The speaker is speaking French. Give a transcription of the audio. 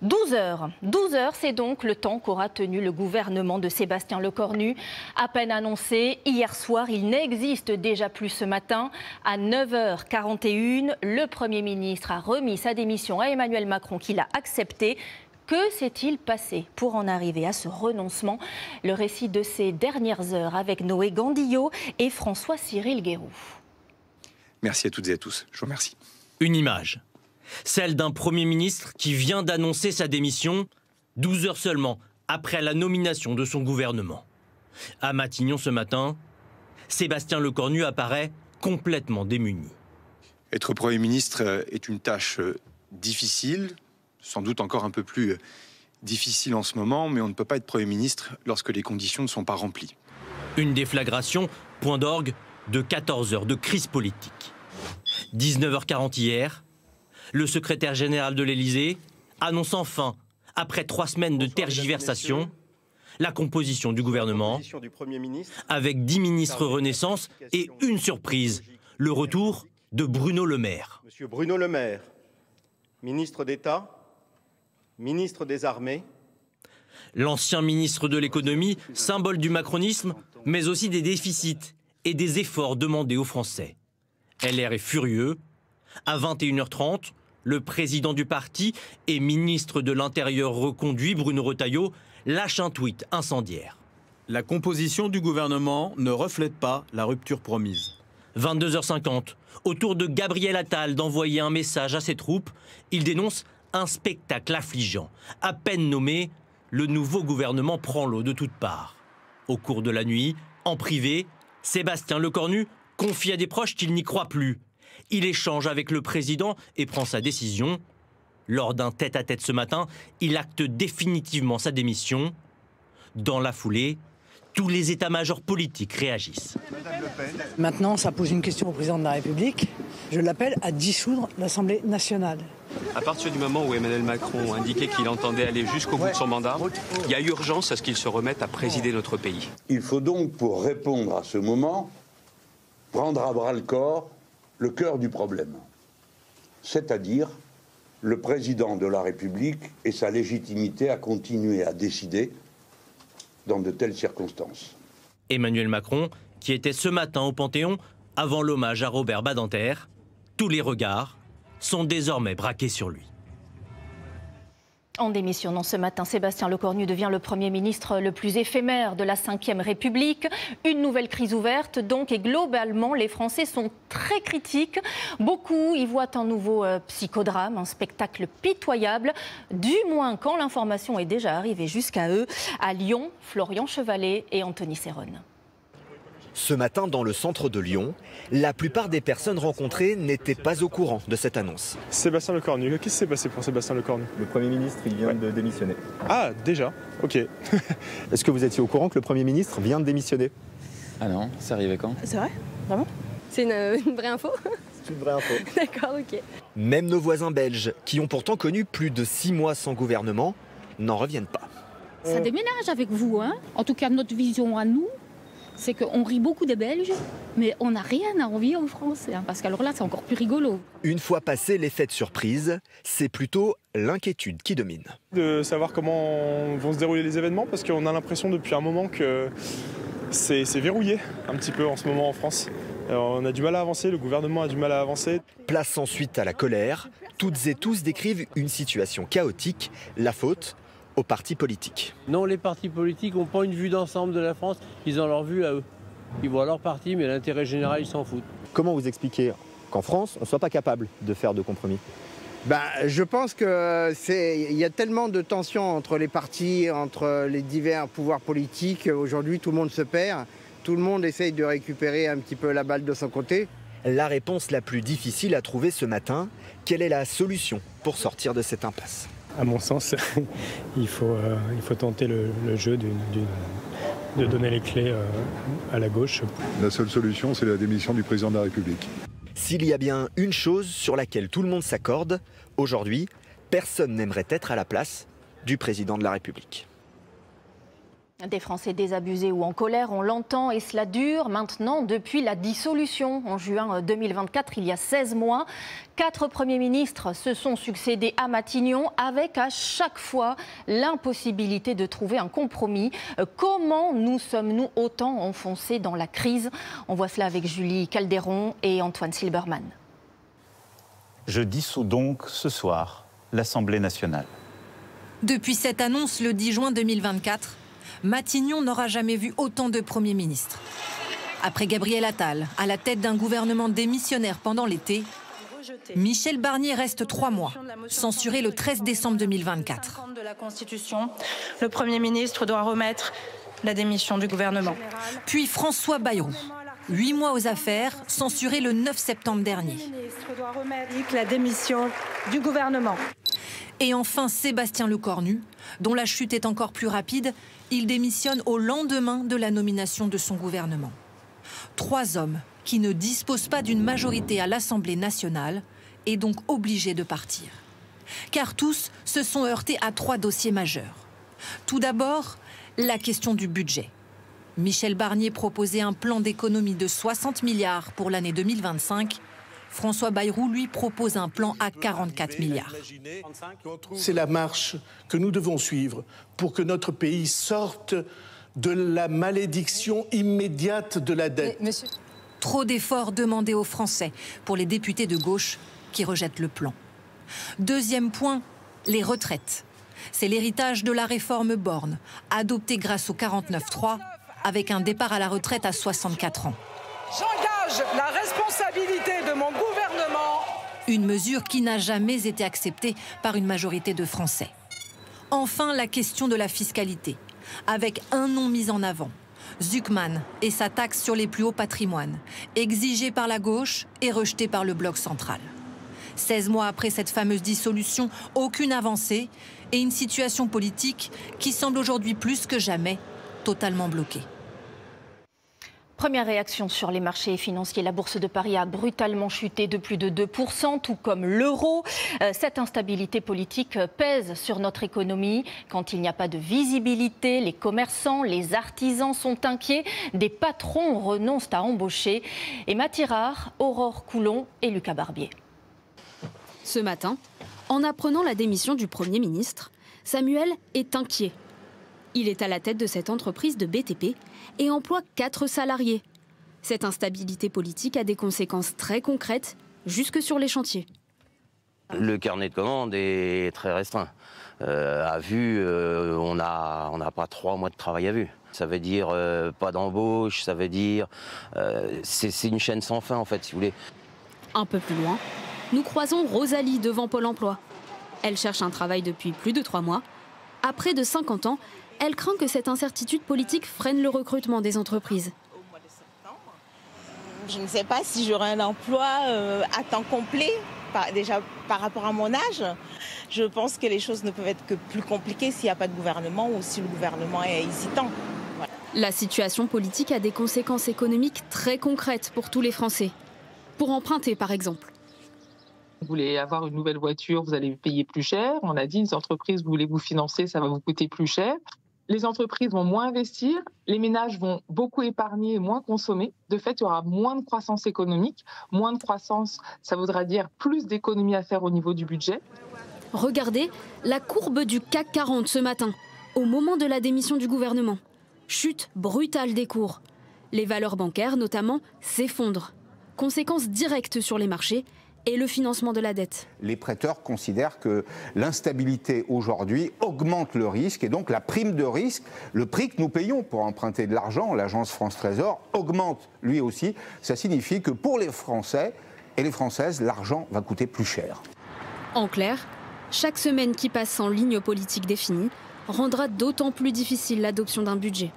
12 heures. 12 heures, c'est donc le temps qu'aura tenu le gouvernement de Sébastien Lecornu. À peine annoncé, hier soir, il n'existe déjà plus ce matin. À 9h41, le Premier ministre a remis sa démission à Emmanuel Macron, qui l'a accepté. Que s'est-il passé pour en arriver à ce renoncement? Le récit de ces dernières heures avec Noé Gandillot et François-Cyril Guéroux. Merci à toutes et à tous. Je vous remercie. Une image, celle d'un Premier ministre qui vient d'annoncer sa démission 12 heures seulement après la nomination de son gouvernement. À Matignon ce matin, Sébastien Lecornu apparaît complètement démuni. Être Premier ministre est une tâche difficile, sans doute encore un peu plus difficile en ce moment, mais on ne peut pas être Premier ministre lorsque les conditions ne sont pas remplies. Une déflagration, point d'orgue de 14 heures de crise politique. 19h40 hier, le secrétaire général de l'Élysée annonce enfin, après 3 semaines de tergiversation, la composition du gouvernement, avec 10 ministres Renaissance et une surprise, le retour de Bruno Le Maire. Monsieur Bruno Le Maire, ministre d'État, ministre des Armées. L'ancien ministre de l'économie, symbole du macronisme, mais aussi des déficits et des efforts demandés aux Français. LR est furieux. À 21h30, le président du parti et ministre de l'Intérieur reconduit, Bruno Retailleau, lâche un tweet incendiaire. La composition du gouvernement ne reflète pas la rupture promise. 22h50, autour de Gabriel Attal d'envoyer un message à ses troupes, il dénonce un spectacle affligeant. À peine nommé, le nouveau gouvernement prend l'eau de toutes parts. Au cours de la nuit, en privé, Sébastien Lecornu confie à des proches qu'il n'y croit plus. Il échange avec le président et prend sa décision. Lors d'un tête-à-tête ce matin, il acte définitivement sa démission. Dans la foulée, tous les états-majors politiques réagissent. Maintenant, ça pose une question au président de la République. Je l'appelle à dissoudre l'Assemblée nationale. À partir du moment où Emmanuel Macron indiquait qu'il entendait aller jusqu'au bout de son mandat, il y a urgence à ce qu'il se remette à présider notre pays. Il faut donc, pour répondre à ce moment, prendre à bras-le-corps le cœur du problème, c'est-à-dire le président de la République et sa légitimité à continuer à décider dans de telles circonstances. Emmanuel Macron, qui était ce matin au Panthéon avant l'hommage à Robert Badinter, tous les regards sont désormais braqués sur lui. En démissionnant ce matin, Sébastien Lecornu devient le Premier ministre le plus éphémère de la Ve République. Une nouvelle crise ouverte donc, et globalement, les Français sont très critiques. Beaucoup y voient un nouveau psychodrame, un spectacle pitoyable, du moins quand l'information est déjà arrivée jusqu'à eux. À Lyon, Florian Chevalet et Anthony Serronne. Ce matin, dans le centre de Lyon, la plupart des personnes rencontrées n'étaient pas au courant de cette annonce. Sébastien Lecornu, qu'est-ce qui s'est passé pour Sébastien Lecornu? Le Premier ministre, il vient de démissionner. Ah, déjà? Ok. Est-ce que vous étiez au courant que le Premier ministre vient de démissionner? Ah non, c'est arrivé quand? C'est vrai? Vraiment? C'est une vraie info? C'est une vraie info. D'accord, ok. Même nos voisins belges, qui ont pourtant connu plus de 6 mois sans gouvernement, n'en reviennent pas. Ça déménage avec vous, hein? En tout cas, notre vision à nous, c'est qu'on rit beaucoup des Belges, mais on n'a rien à envier aux Français, hein, parce qu'alors là, c'est encore plus rigolo. Une fois passé l'effet de surprise, c'est plutôt l'inquiétude qui domine. De savoir comment vont se dérouler les événements, parce qu'on a l'impression depuis un moment que c'est verrouillé un petit peu en ce moment en France. Alors, on a du mal à avancer, le gouvernement a du mal à avancer. Place ensuite à la colère. Toutes et tous décrivent une situation chaotique, la faute aux partis politiques. Non, les partis politiques n'ont pas une vue d'ensemble de la France, ils ont leur vue à eux. Ils voient leur parti, mais l'intérêt général, ils s'en foutent. Comment vous expliquez qu'en France, on ne soit pas capable de faire de compromis? Je pense qu'il y a tellement de tensions entre les partis, entre les divers pouvoirs politiques. Aujourd'hui, tout le monde se perd. Tout le monde essaye de récupérer un petit peu la balle de son côté. La réponse la plus difficile à trouver ce matin, quelle est la solution pour sortir de cette impasse? À mon sens, il faut tenter le jeu de donner les clés à la gauche. La seule solution, c'est la démission du président de la République. S'il y a bien une chose sur laquelle tout le monde s'accorde, aujourd'hui, personne n'aimerait être à la place du président de la République. Des Français désabusés ou en colère, on l'entend et cela dure maintenant depuis la dissolution. En juin 2024, il y a 16 mois, 4 premiers ministres se sont succédés à Matignon avec à chaque fois l'impossibilité de trouver un compromis. Comment nous sommes-nous autant enfoncés dans la crise? On voit cela avec Julie Calderon et Antoine Silberman. Je dissous donc ce soir l'Assemblée nationale. Depuis cette annonce le 10 juin 2024, Matignon n'aura jamais vu autant de premiers ministres. Après Gabriel Attal, à la tête d'un gouvernement démissionnaire pendant l'été, Michel Barnier reste 3 mois, censuré le 13 décembre 2024. De la Constitution, le Premier ministre doit remettre la démission du gouvernement. Puis François Bayrou, 8 mois aux affaires, censuré le 9 septembre dernier. Le ministre doit remettre la démission du gouvernement. Et enfin Sébastien Lecornu, dont la chute est encore plus rapide, il démissionne au lendemain de la nomination de son gouvernement. 3 hommes qui ne disposent pas d'une majorité à l'Assemblée nationale et donc obligés de partir. Car tous se sont heurtés à 3 dossiers majeurs. Tout d'abord, la question du budget. Michel Barnier proposait un plan d'économie de 60 milliards pour l'année 2025. François Bayrou, lui, propose un plan à 44 milliards. C'est la marche que nous devons suivre pour que notre pays sorte de la malédiction immédiate de la dette. Trop d'efforts demandés aux Français pour les députés de gauche qui rejettent le plan. Deuxième point, les retraites. C'est l'héritage de la réforme Borne, adoptée grâce au 49.3, avec un départ à la retraite à 64 ans. J'engage la responsabilité de mon gouvernement. Une mesure qui n'a jamais été acceptée par une majorité de Français. Enfin, la question de la fiscalité, avec un nom mis en avant. Zuckman et sa taxe sur les plus hauts patrimoines, exigée par la gauche et rejetée par le bloc central. 16 mois après cette fameuse dissolution, aucune avancée et une situation politique qui semble aujourd'hui plus que jamais totalement bloquée. Première réaction sur les marchés financiers. La bourse de Paris a brutalement chuté de plus de 2%, tout comme l'euro. Cette instabilité politique pèse sur notre économie. Quand il n'y a pas de visibilité, les commerçants, les artisans sont inquiets. Des patrons renoncent à embaucher. Emma Tirard, Aurore Coulon et Lucas Barbier. Ce matin, en apprenant la démission du Premier ministre, Samuel est inquiet. Il est à la tête de cette entreprise de BTP et emploie 4 salariés. Cette instabilité politique a des conséquences très concrètes, jusque sur les chantiers. Le carnet de commandes est très restreint. À vue, on n'a pas 3 mois de travail à vue. Ça veut dire pas d'embauche, ça veut dire... c'est une chaîne sans fin, en fait, si vous voulez. Un peu plus loin, nous croisons Rosalie devant Pôle emploi. Elle cherche un travail depuis plus de 3 mois. À près de 50 ans, elle craint que cette incertitude politique freine le recrutement des entreprises. Je ne sais pas si j'aurai un emploi à temps complet, déjà par rapport à mon âge. Je pense que les choses ne peuvent être que plus compliquées s'il n'y a pas de gouvernement ou si le gouvernement est hésitant. Voilà. La situation politique a des conséquences économiques très concrètes pour tous les Français. Pour emprunter, par exemple. Vous voulez avoir une nouvelle voiture, vous allez payer plus cher. On a dit, les entreprises, vous voulez vous financer, ça va vous coûter plus cher. Les entreprises vont moins investir, les ménages vont beaucoup épargner et moins consommer. De fait, il y aura moins de croissance économique. Moins de croissance, ça voudra dire plus d'économies à faire au niveau du budget. Regardez la courbe du CAC 40 ce matin, au moment de la démission du gouvernement. Chute brutale des cours. Les valeurs bancaires, notamment, s'effondrent. Conséquences directes sur les marchés et le financement de la dette. Les prêteurs considèrent que l'instabilité aujourd'hui augmente le risque et donc la prime de risque, le prix que nous payons pour emprunter de l'argent, l'agence France Trésor, augmente lui aussi. Ça signifie que pour les Français et les Françaises, l'argent va coûter plus cher. En clair, chaque semaine qui passe sans ligne politique définie rendra d'autant plus difficile l'adoption d'un budget.